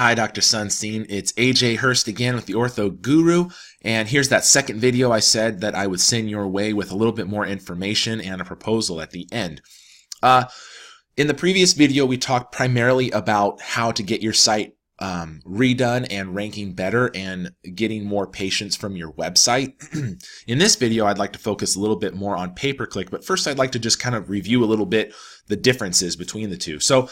Hi, Dr. Sunstein. It's AJ Hurst again with the Ortho Guru, and here's that second video I said that I would send your way with a little bit more information and a proposal at the end. In the previous video, we talked primarily about how to get your site redone and ranking better and getting more patients from your website. In this video, I'd like to focus a little bit more on pay-per-click, but first I'd like to just kind of review a little bit the differences between the two. So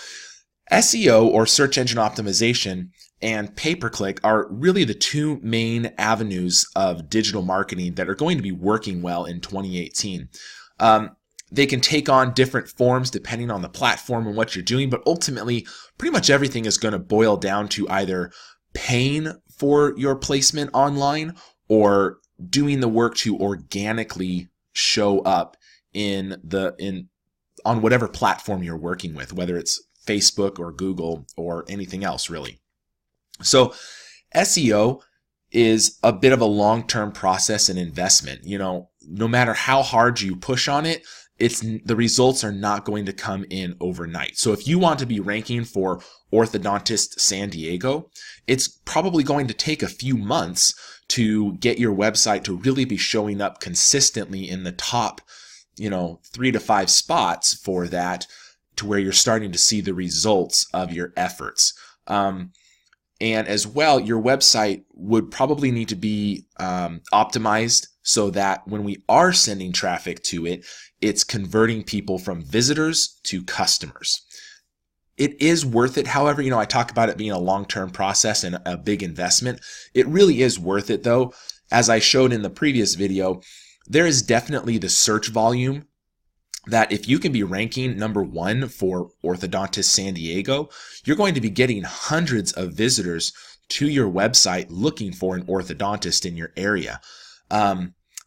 SEO, or search engine optimization, and pay-per-click are really the two main avenues of digital marketing that are going to be working well in 2018. They can take on different forms depending on the platform and what you're doing, but ultimately, pretty much everything is going to boil down to either paying for your placement online or doing the work to organically show up on whatever platform you're working with, whether it's Facebook or Google or anything else really. So SEO is a bit of a long-term process and investment. No matter how hard you push on it, the results are not going to come in overnight. So if you want to be ranking for Orthodontist San Diego, it's probably going to take a few months to get your website to really be showing up consistently in the top, 3 to 5 spots for that, to where you're starting to see the results of your efforts. And as well, your website would probably need to be optimized so that when we are sending traffic to it, it's converting people from visitors to customers. It is worth it. However, I talk about it being a long-term process and a big investment. It really is worth it though. As I showed in the previous video, there is definitely the search volume that if you can be ranking number 1 for Orthodontist San Diego, you're going to be getting hundreds of visitors to your website looking for an orthodontist in your area.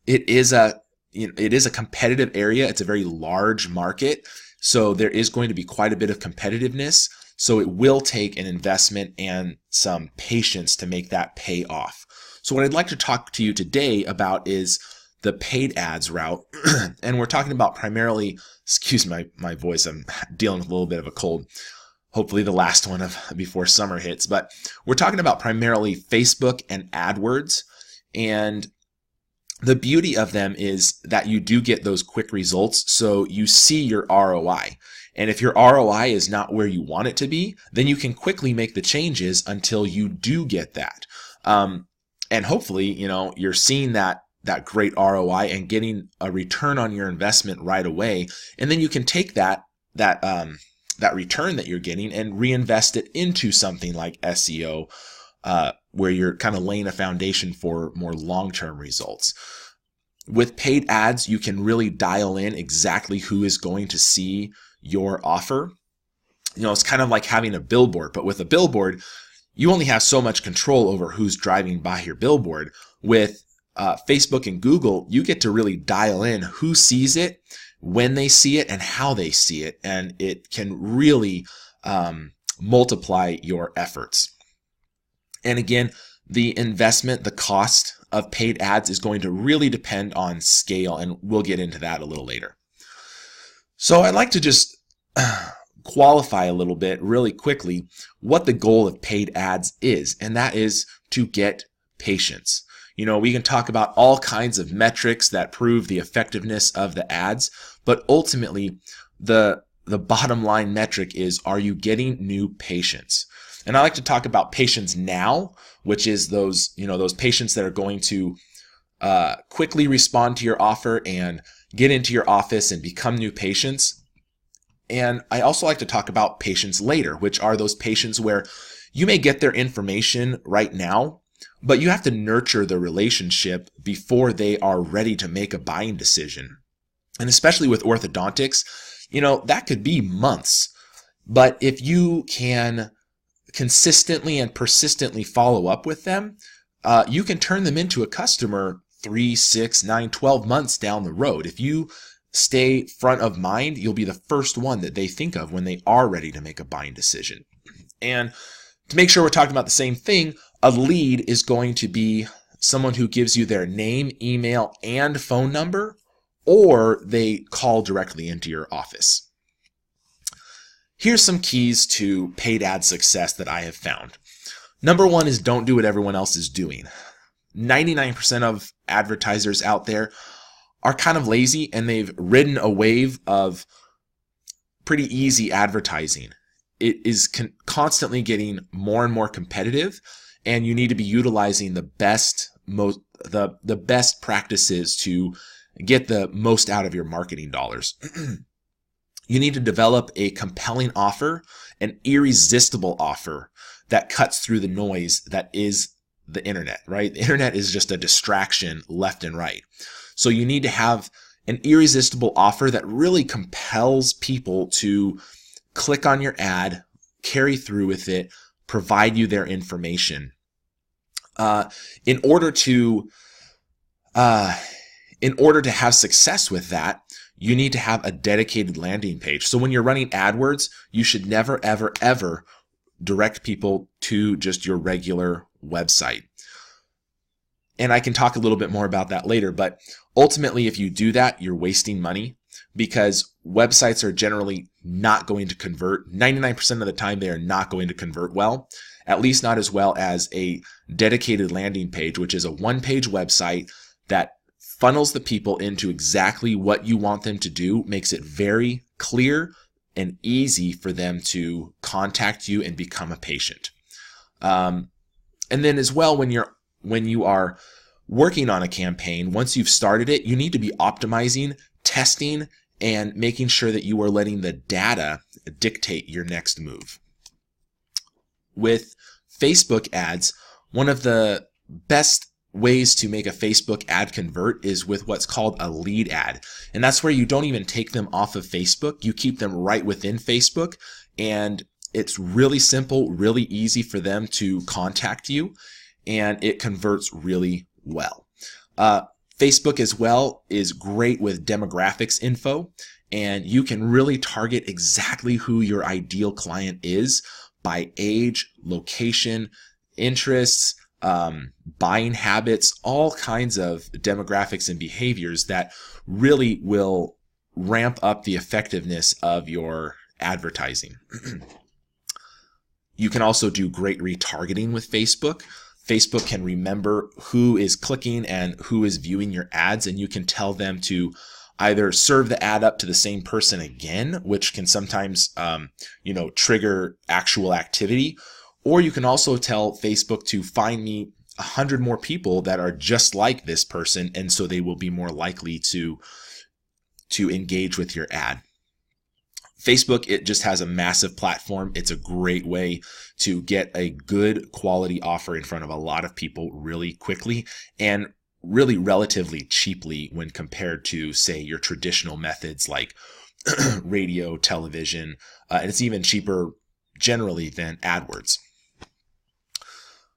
It is a competitive area. It's a very large market, so there is going to be quite a bit of competitiveness. So it will take an investment and some patience to make that pay off. So what I'd like to talk to you today about is the paid ads route. And we're talking about primarily, excuse my voice, I'm dealing with a little bit of a cold, hopefully the last one before summer hits, but we're talking about primarily Facebook and AdWords. And the beauty of them is that you do get those quick results, so you see your ROI. And if your ROI is not where you want it to be, then you can quickly make the changes until you do get that. And hopefully, you're seeing that great ROI and getting a return on your investment right away. And then you can take that return that you're getting and reinvest it into something like SEO, where you're kind of laying a foundation for more long-term results. With paid ads, you can really dial in exactly who is going to see your offer. It's kind of like having a billboard, but with a billboard, you only have so much control over who's driving by your billboard. With Facebook and Google, you get to really dial in who sees it, when they see it, and how they see it, and it can really multiply your efforts. And again, the investment, the cost of paid ads is going to really depend on scale, and we'll get into that a little later. So I'd like to just qualify a little bit really quickly what the goal of paid ads is, and that is to get patients. We can talk about all kinds of metrics that prove the effectiveness of the ads, but ultimately the bottom line metric is, are you getting new patients? And I like to talk about patients now, which is those patients that are going to quickly respond to your offer and get into your office and become new patients. And I also like to talk about patients later, which are those patients where you may get their information right now, but you have to nurture the relationship before they are ready to make a buying decision. And especially with orthodontics, that could be months. But if you can consistently and persistently follow up with them, you can turn them into a customer 3, 6, 9, 12 months down the road. If you stay front of mind, you'll be the first one that they think of when they are ready to make a buying decision. And to make sure we're talking about the same thing, a lead is going to be someone who gives you their name, email, and phone number, or they call directly into your office. Here's some keys to paid ad success that I have found. Number one is don't do what everyone else is doing. 99% of advertisers out there are kind of lazy, and they've ridden a wave of pretty easy advertising. It is constantly getting more and more competitive, and you need to be utilizing the best practices to get the most out of your marketing dollars. You need to develop a compelling offer, an irresistible offer that cuts through the noise that is the internet, right? The internet is just a distraction left and right. So you need to have an irresistible offer that really compels people to click on your ad, carry through with it, provide you their information. In order to have success with that, you need to have a dedicated landing page. So when you're running AdWords, you should never, ever, ever direct people to just your regular website. And I can talk a little bit more about that later, but ultimately, if you do that, you're wasting money, because websites are generally not going to convert. 99% of the time, they are not going to convert well, at least not as well as a dedicated landing page, which is a one-page website that funnels the people into exactly what you want them to do, makes it very clear and easy for them to contact you and become a patient. And then as well, when you are working on a campaign, once you've started it, you need to be optimizing, testing, and making sure that you are letting the data dictate your next move. With Facebook ads, one of the best ways to make a Facebook ad convert is with what's called a lead ad. And that's where you don't even take them off of Facebook. You keep them right within Facebook, and it's really simple, really easy for them to contact you, and it converts really well. Facebook as well is great with demographics info, and you can really target exactly who your ideal client is by age, location, interests, buying habits, all kinds of demographics and behaviors that really will ramp up the effectiveness of your advertising. You can also do great retargeting with Facebook. Facebook can remember who is clicking and who is viewing your ads, and you can tell them to either serve the ad up to the same person again, which can sometimes trigger actual activity, or you can also tell Facebook to find me 100 more people that are just like this person, and so they will be more likely to engage with your ad. Facebook, it just has a massive platform. It's a great way to get a good quality offer in front of a lot of people really quickly and really relatively cheaply when compared to, say, your traditional methods like radio, television, and it's even cheaper generally than AdWords.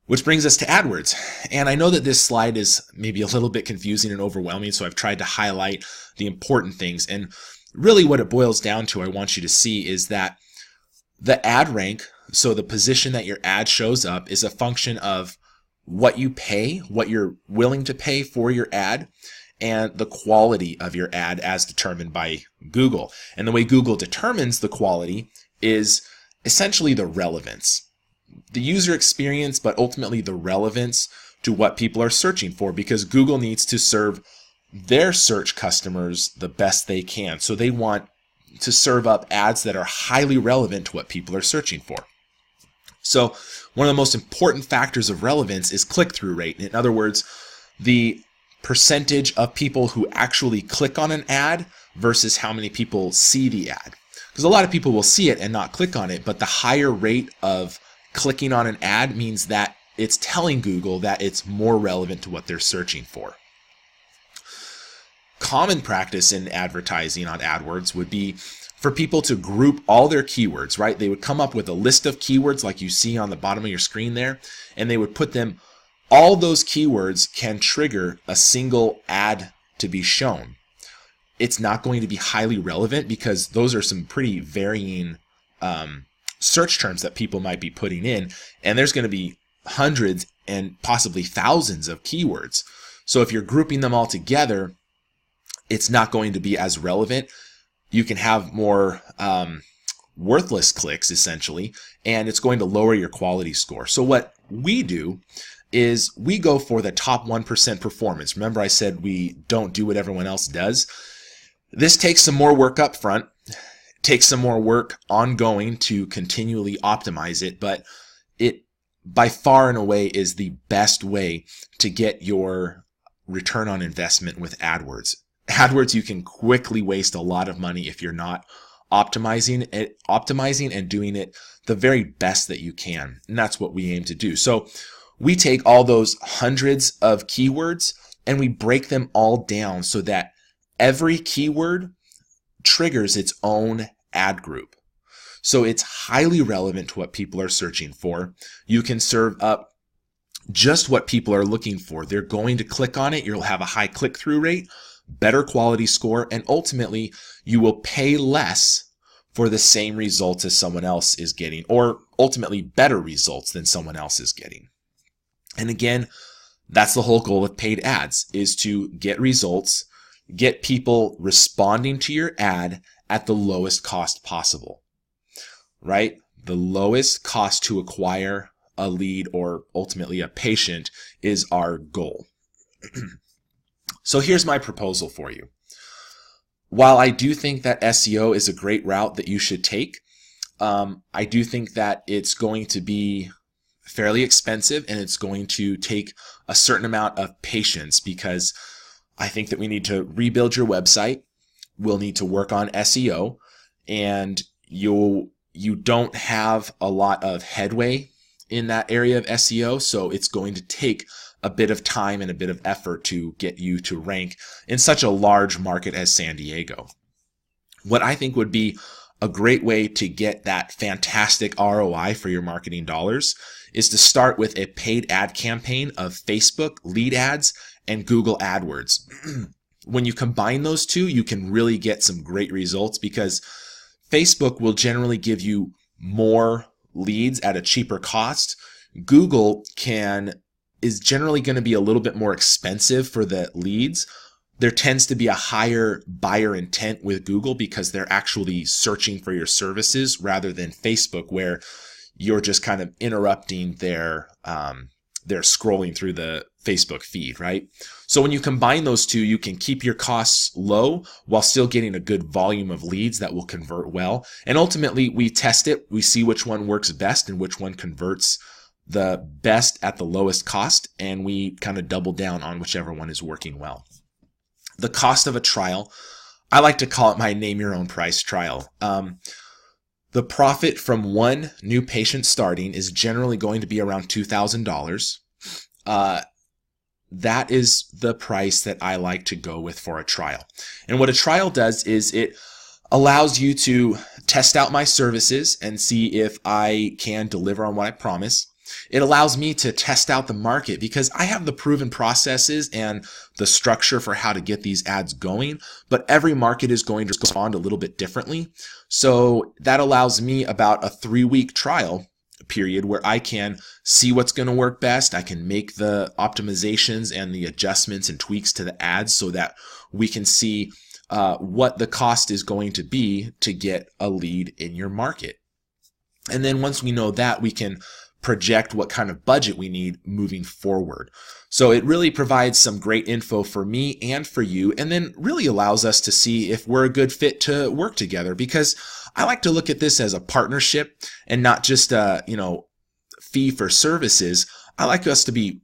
Which brings us to AdWords. And I know that this slide is maybe a little bit confusing and overwhelming, so I've tried to highlight the important things. And really what it boils down to, I want you to see, is that the ad rank, so the position that your ad shows up, is a function of what you pay, what you're willing to pay for your ad, and the quality of your ad as determined by Google. And the way Google determines the quality is essentially the relevance. The user experience, but ultimately the relevance to what people are searching for, because Google needs to serve their search customers the best they can. So they want to serve up ads that are highly relevant to what people are searching for. So one of the most important factors of relevance is click-through rate. In other words, the percentage of people who actually click on an ad versus how many people see the ad. Because a lot of people will see it and not click on it, but the higher rate of clicking on an ad means that it's telling Google that it's more relevant to what they're searching for. Common practice in advertising on AdWords would be for people to group all their keywords, right? They would come up with a list of keywords like you see on the bottom of your screen there, and they would put them, all those keywords can trigger a single ad to be shown. It's not going to be highly relevant because those are some pretty varying search terms that people might be putting in, and there's going to be hundreds and possibly thousands of keywords. So if you're grouping them all together, it's not going to be as relevant. You can have more worthless clicks essentially, and it's going to lower your quality score. So what we do is we go for the top 1% performance. Remember I said we don't do what everyone else does. This takes some more work up front, takes some more work ongoing to continually optimize it, but it by far and away is the best way to get your return on investment with AdWords. AdWords, you can quickly waste a lot of money if you're not optimizing and doing it the very best that you can. And that's what we aim to do. So we take all those hundreds of keywords and we break them all down so that every keyword triggers its own ad group. So it's highly relevant to what people are searching for. You can serve up just what people are looking for. They're going to click on it. You'll have a high click-through rate, better quality score, and ultimately you will pay less for the same results as someone else is getting, or ultimately better results than someone else is getting. And again, that's the whole goal of paid ads, is to get results, get people responding to your ad at the lowest cost possible, right? The lowest cost to acquire a lead or ultimately a patient is our goal. So here's my proposal for you. While I do think that SEO is a great route that you should take, I do think that it's going to be fairly expensive and it's going to take a certain amount of patience, because I think that we need to rebuild your website. We'll need to work on SEO, and you don't have a lot of headway in that area of SEO, so it's going to take a bit of time and a bit of effort to get you to rank in such a large market as San Diego. What I think would be a great way to get that fantastic ROI for your marketing dollars is to start with a paid ad campaign of Facebook lead ads and Google AdWords. When you combine those two, you can really get some great results, because Facebook will generally give you more leads at a cheaper cost. Google is generally going to be a little bit more expensive for the leads. There tends to be a higher buyer intent with Google because they're actually searching for your services, rather than Facebook, where you're just kind of interrupting their scrolling through the Facebook feed, right? So when you combine those two, you can keep your costs low while still getting a good volume of leads that will convert well. And ultimately, we test it. We see which one works best and which one converts the best at the lowest cost, and we kind of double down on whichever one is working well. The cost of a trial, I like to call it my name your own price trial. The profit from one new patient starting is generally going to be around $2,000. That is the price that I like to go with for a trial. And what a trial does is it allows you to test out my services and see if I can deliver on what I promise. It allows me to test out the market, because I have the proven processes and the structure for how to get these ads going, but every market is going to respond a little bit differently. So that allows me about a 3-week trial period where I can see what's going to work best. I can make the optimizations and the adjustments and tweaks to the ads so that we can see what the cost is going to be to get a lead in your market. And then once we know that, we can project what kind of budget we need moving forward. So it really provides some great info for me and for you, and then really allows us to see if we're a good fit to work together, because I like to look at this as a partnership and not just a, fee for services. I like us to be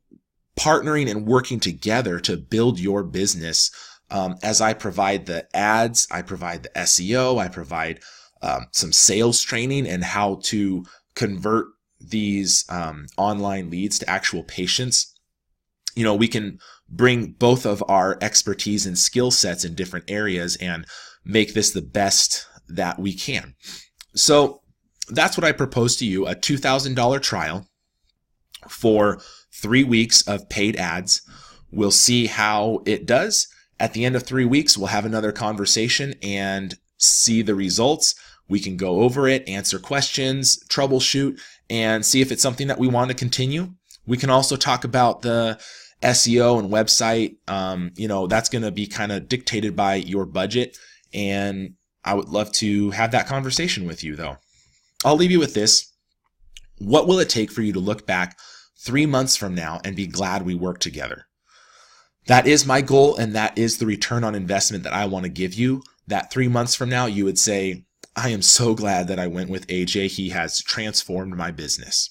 partnering and working together to build your business. As I provide the ads, I provide the SEO, I provide some sales training and how to convert these online leads to actual patients. We can bring both of our expertise and skill sets in different areas and make this the best that we can. So that's what I propose to you, a $2,000 trial for 3 weeks of paid ads. We'll see how it does. At the end of 3 weeks, we'll have another conversation and see the results. We can go over it, answer questions, troubleshoot, and see if it's something that we want to continue. We can also talk about the SEO and website. That's going to be kind of dictated by your budget and I would love to have that conversation with you, though. I'll leave you with this. What will it take for you to look back 3 months from now and be glad we worked together? That is my goal, and that is the return on investment that I want to give you. That 3 months from now, you would say, I am so glad that I went with AJ. He has transformed my business.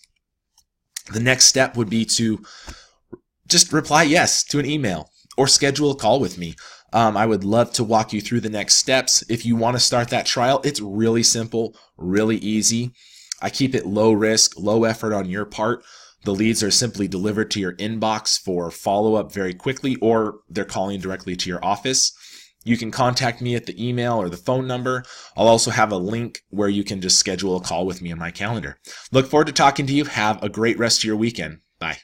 The next step would be to just reply yes to an email or schedule a call with me. I would love to walk you through the next steps. If you want to start that trial, it's really simple, really easy. I keep it low risk, low effort on your part. The leads are simply delivered to your inbox for follow-up very quickly, or they're calling directly to your office. You can contact me at the email or the phone number. I'll also have a link where you can just schedule a call with me on my calendar. Look forward to talking to you. Have a great rest of your weekend. Bye.